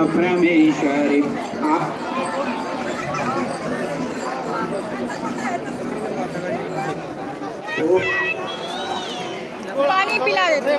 परमेश्वरी पानी पिला देते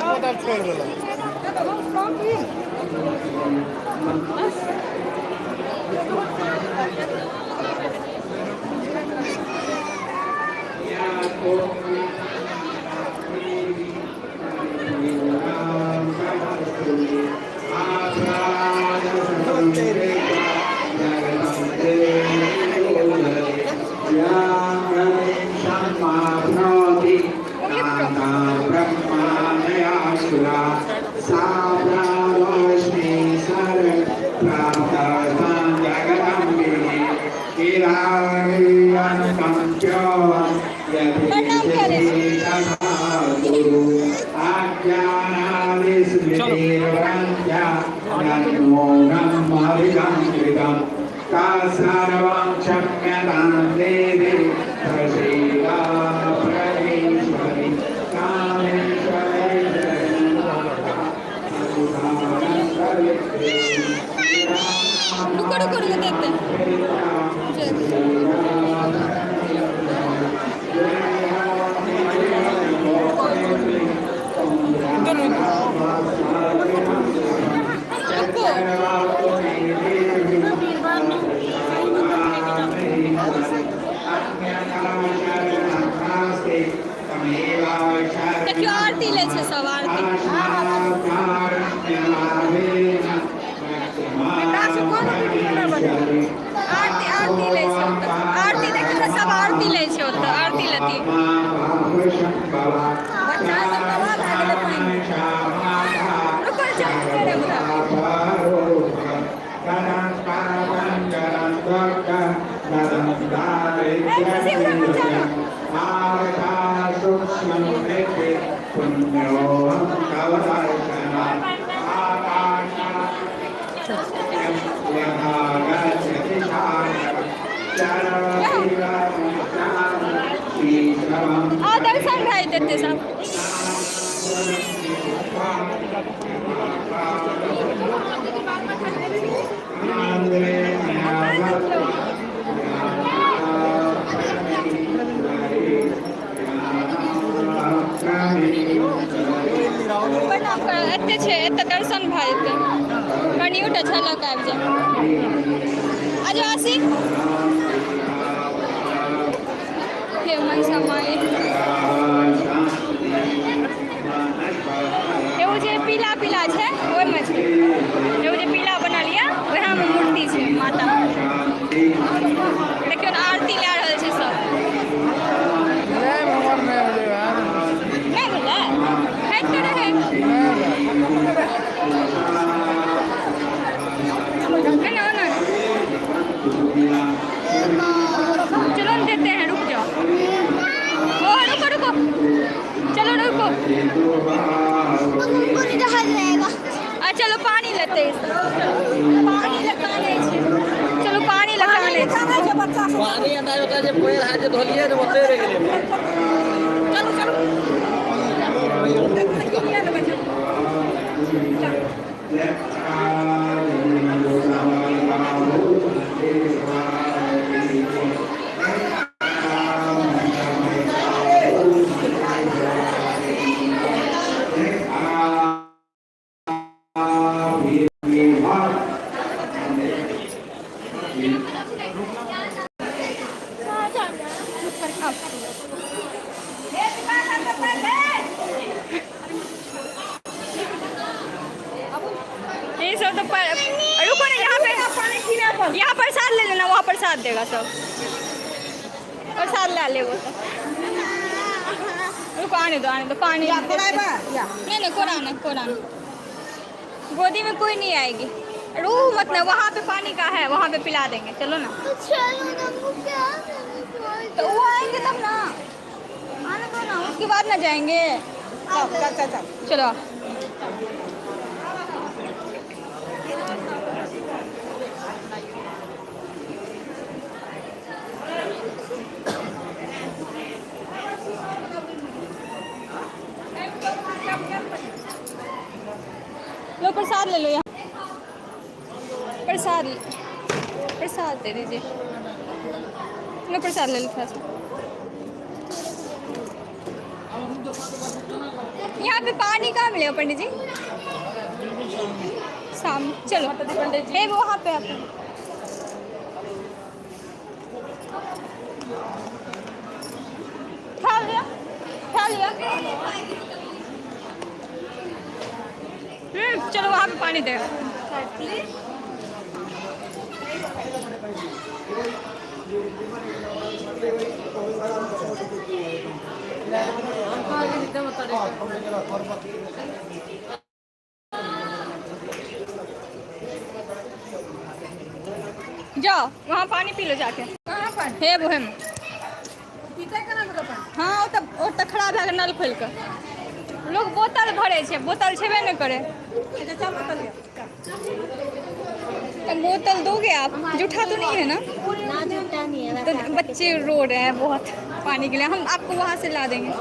देखियो आरती ले छे सब आरती आरती आरती ले छे आरती देखियो ना सब आरती ले छे ओत आरती लेती रुको चल रे बुरा दर्शन भाई देते सब एते छे एते दर्शन भाई एते कनियो टा झलक आबि जाय आज आसी हे मन समय एगो जे पीला पीला छै ओय में छै एगो जे पीला बनल या ओहा में मूर्ति छै माता देखियो ना आरती ला रहल छै सब नहीं बोला है तो रहे ना चलो देते हैं रुक जाओ ओ रुको रुको चलो रुको चलो पानी लेते हैं पानी लगाने चलो पानी लगाने पानी अंदर होता है कोयल हाथ से धोलिए तो बोलते रह गए चलो चलो यहाँ प्रसाद ले लेना वहाँ प्रसाद देगा सब प्रसाद ला ले वो तो रुको आने दो पानी नहीं नहीं कोराना कोराना गोदी में कोई नहीं आएगी रू मत ना वहाँ पे पानी का है वहाँ पे पिला देंगे चलो ना तो वो आएंगे तब ना आने दो ना उसके बाद ना जाएंगे चलो लो प्रसाद ले लो यहाँ प्रसाद दे दीजिए लो प्रसाद ले लो थोड़ा सा यहाँ पे पानी कहाँ मिलेगा पंडित जी सामने चलो है वो वहाँ पे आप खा लिया चलो वहाँ पे पानी दे जाओ वहाँ पानी पी लो जाके हे वो हम हाँ वो तो खराब है नल खोल कर लोग बोतल भरे छे बोतल छेबे न करे बोतल दोगे आप जूठा तो नहीं है ना तो बच्चे रो रहे हैं बहुत पानी के लिए हम आपको वहाँ से ला देंगे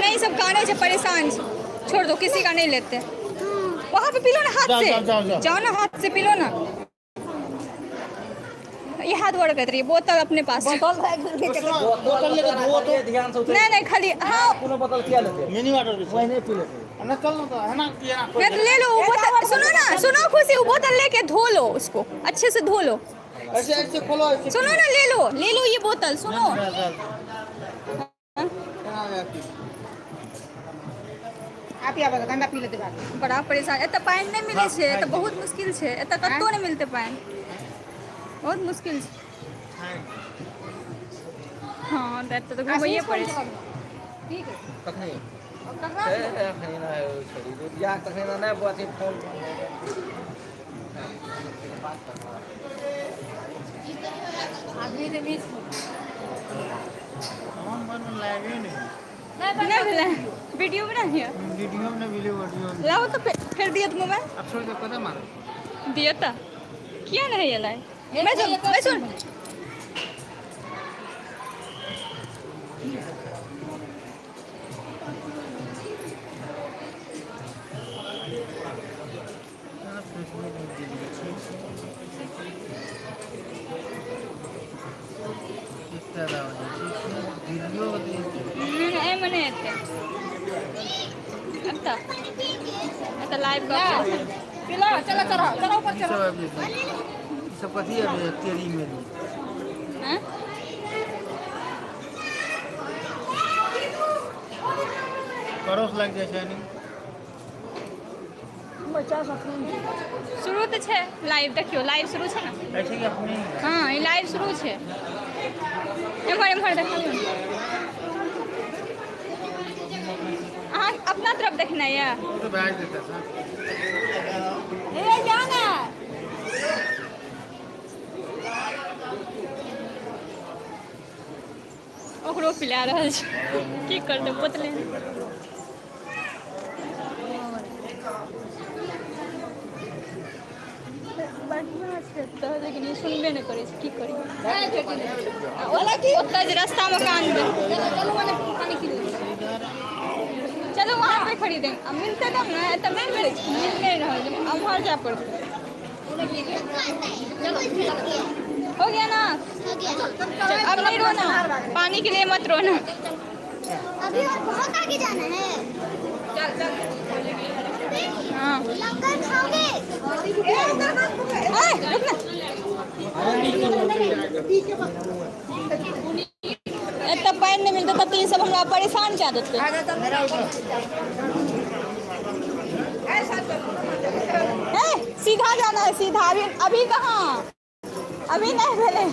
नहीं सब खाने से परेशान छोड़ दो किसी का नहीं लेते वहाँ पे पी लो ना हाथ से जाओ ना हाथ से पी लो ना ये हाथ बढ़ कर रही बोतल अपने पास नहीं खाली हाँ मिनी वाटर वही नहीं पी लेते ना चल ना है ना ले लो बोतल सुनो खुशी वो बोतल लेके धो लो उसको अच्छे से धो लो ऐसे ऐसे खोलो ऐसे सुनो ना, ले लो ये बोतल, सुनो। आप या बता गंदा पी लेते बात बड़ा परेशान, एत पानी नहीं मिले छे, एत बहुत मुश्किल छे, एत कत्तो नहीं मिलते पानी, बहुत मुश्किल छे। हाँ तो घूमैये पड़े छे। ठीक है कखनी अब कहाँ ए खनी ना है छोड़ी या कखनी ना नहीं बात फोन आदमी ने मिस हम मन लागे नहीं नहीं मिला, वीडियो बना लिया, वीडियो में वीडियो वीडियो लाओ तो फिर दिया तो मोबाइल अब छोड़ के पता मारो दिया था, किया नहीं ये लाई, मैं सुन वीडियो ए मने एते आता लाइव कर पिला चला चला ऊपर चलो सब कथी है तेरी मेरी हैं परोस लग जाए छै नहीं शुरू तो छे लाइव, देखियो लाइव शुरू छे ना, ऐसे कि अपने हाँ ये लाइव शुरू छे, एम्हर देखियो अहाँ अपना तरफ देखना है, तो बैठ देता था ए जाना ओकरो पिला रहल छै, की करते बोतले बढ़िया छै तो, लेकिन ये सुनबे नहीं करे, की करी ओतऽ जे रास्ता में कान दे, चलो मैंने पानी पी लो चलो वहाँ पे खरीदेंगे, अब मिलते तब ना, तब नहीं मिले, मिल नहीं रहा, अब वहाँ जा पड़ते, हो गया ना, अब नहीं रोना, पानी के लिए मत रोना, अभी और बहुत आगे जाना है। चल चल हाँ लंगर खाओगे? इतना पैन नहीं मिलता तब तो ये सब हमरा परेशान क्या देते। सीधा जाना है, सीधा। अभी कहाँ, अभी नहीं भेले,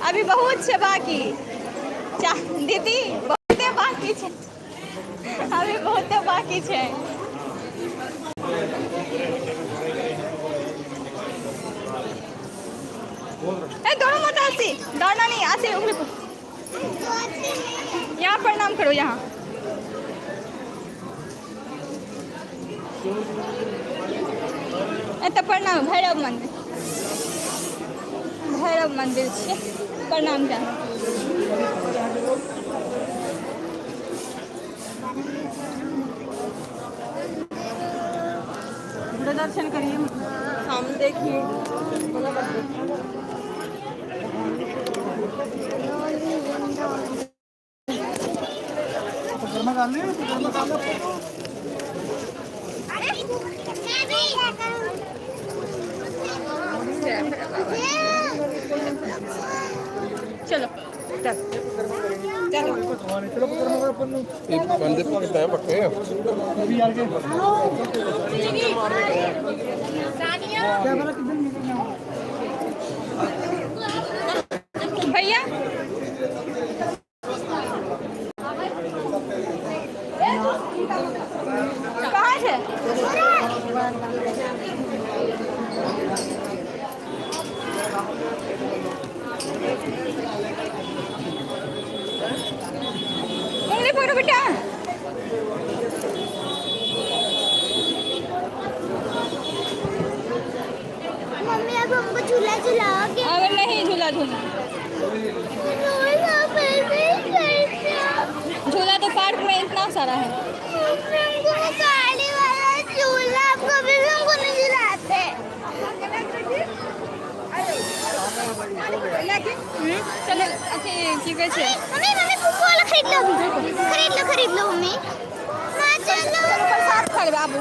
अभी बहुत से बाकी दीदी, बहुते बाकी छे, अभी बहुते बाकी छे। दोनों मत आसी, दौड़ना नहीं, आसी उंगली पर, यहाँ प्रणाम करो, यहाँ एत प्रणाम, भैरव मंदिर, भैरव मंदिर छे, प्रणाम जाना। दर्शन करिए, हम देखिए चलो बंदे पकड़ता है पक्के भैया कहाँ से? उंगली पकड़ो बेटा। मम्मी अब हमको झूला झूलाओगे? अगर नहीं झूला झूला, झूला तो पार्क में इतना सारा है। गाड़ी वाला झूला आप कभी भी हमको नहीं झुलाते। चलो अच्छी की कहे छे? मम्मी मम्मी फुफू वाला खरीद लो, खरीद लो मम्मी। मां चलो। प्रसाद खा ले बाबू।